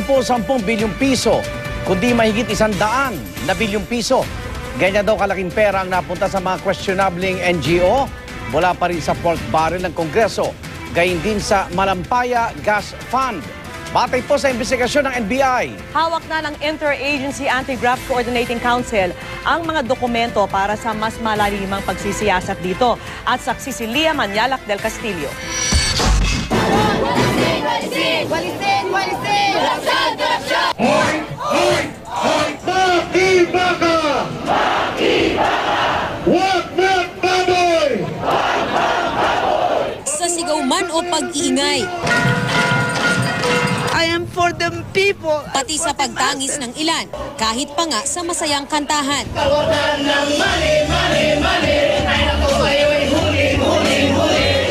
lang po 10 bilyong piso, kundi mahigit 100 na bilyong piso. Ganyan daw kalaking pera ang napunta sa mga questionabling NGO mula pa rin sa pork barrel ng Kongreso, gayon din sa Malampaya Gas Fund. Batay po sa investigasyon ng NBI. Hawak na ng Interagency Anti-Graft Coordinating Council ang mga dokumento para sa mas malalimang pagsisiyasat dito. At saksi si Lia Manyalak del Castillo. Walisin! Hoy! Makiba ka! Wag na baboy! Sa sigaw man o pag-iingay, I am for the people. pati sa pagtangis ng ilan, kahit pa nga sa masayang kantahan. Tawagan ng money! Ay naku, ay huli!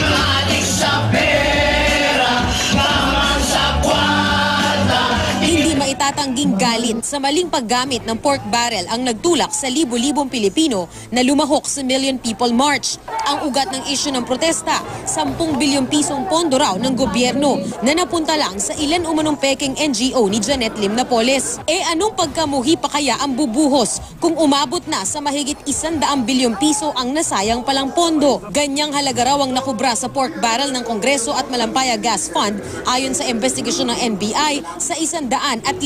Adik sa pera, naman sa kwarta. Hindi maitatangging galit sa maling paggamit ng pork barrel ang nagtulak sa libo-libong Pilipino na lumahok sa Million People March. Ang ugat ng isyu ng protesta, 10 bilyong pisong pondo raw ng gobyerno na napunta lang sa ilan umanong peking NGO ni Janet Lim Napoles. Anong pagkamuhi pa kaya ang bubuhos kung umabot na sa mahigit 100 bilyong piso ang nasayang palang pondo? Ganyang halaga raw ang nakubra sa pork barrel ng Kongreso at Malampaya Gas Fund ayon sa investigasyon ng NBI sa 150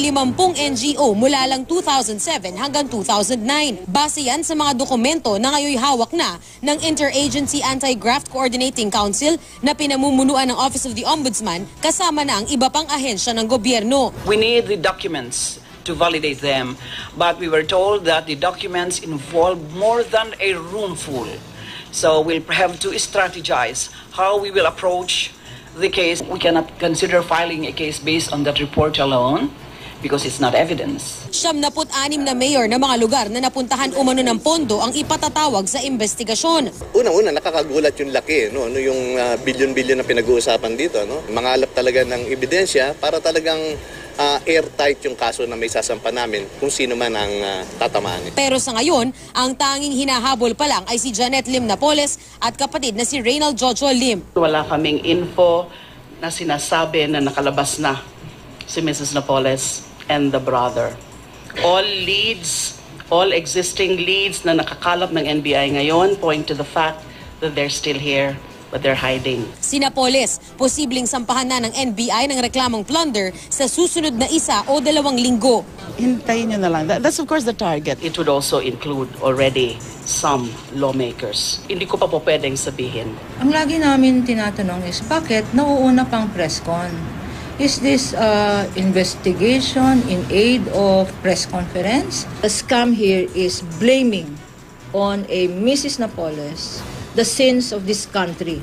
NGO mula lang 2007 hanggang 2009. Base yan sa mga dokumento na ngayon hawak na ng Interagency Anti-Graft Coordinating Council na pinamumunuan ng Office of the Ombudsman kasama na ang iba pang ahensya ng gobyerno. We need the documents to validate them, but we were told that the documents involve more than a room full. So we'll have to strategize how we will approach the case. We cannot consider filing a case based on that report alone because it's not evidence. 76 na mayor na mga lugar na napuntahan umano ng pondo ang ipatatawag sa investigasyon. Unang-una, nakakagulat yung laki, no? Yung bilyon-bilyon na pinag-uusapan dito. No? Mangalap talaga ng ebidensya para talagang airtight yung kaso na may sasampa namin kung sino man ang tatamaan. Pero sa ngayon, ang tanging hinahabol pa lang ay si Janet Lim Napoles at kapatid na si Reynald Jojo Lim. Wala kaming info na sinasabi na nakalabas na si Mrs. Napoles and the brother. All existing leads na nakakalap ng NBI ngayon point to the fact that they're still here, but they're hiding. Si Napoles, posibleng sampahan na ng NBI ng reklamong plunder sa susunod na 1 o 2 linggo. Hintayin nyo na lang. That's of course the target. It would also include already some lawmakers. Hindi ko pa po pwedeng sabihin. Ang lagi namin tinatanong is bakit nauuna pang press con? Is this investigation in aid of press conference? The scam here is blaming on a Mrs. Napoles the sins of this country,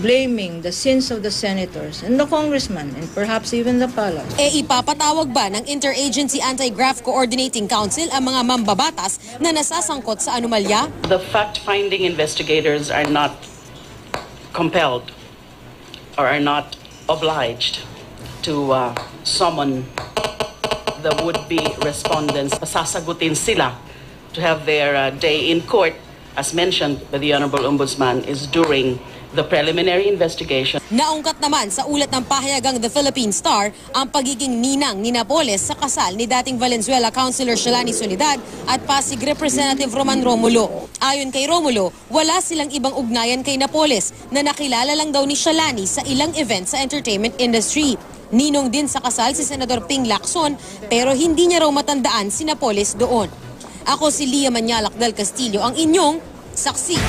blaming the sins of the senators and the congressman and perhaps even the palace. Ipapatawag ba ng Interagency Anti-Graft Coordinating Council ang mga mambabatas na nasasangkot sa anomalya? The fact-finding investigators are not compelled or are not obliged to summon the would-be respondents. Sasagutin sila to have their day in court, as mentioned by the Honorable Ombudsman, is during the preliminary investigation. Naungkat naman sa ulat ng pahayagang The Philippine Star ang pagiging ninang ni Napoles sa kasal ni dating Valenzuela Councilor Shalani Soledad at Pasig Representative Roman Romulo. Ayon kay Romulo, wala silang ibang ugnayan kay Napoles na nakilala lang daw ni Shalani sa ilang event sa entertainment industry. Ninong din sa kasal si Senador Ping Lacson pero hindi niya raw matandaan si Napoles doon. Ako si Lia Manyalak del Castillo, ang inyong saksi.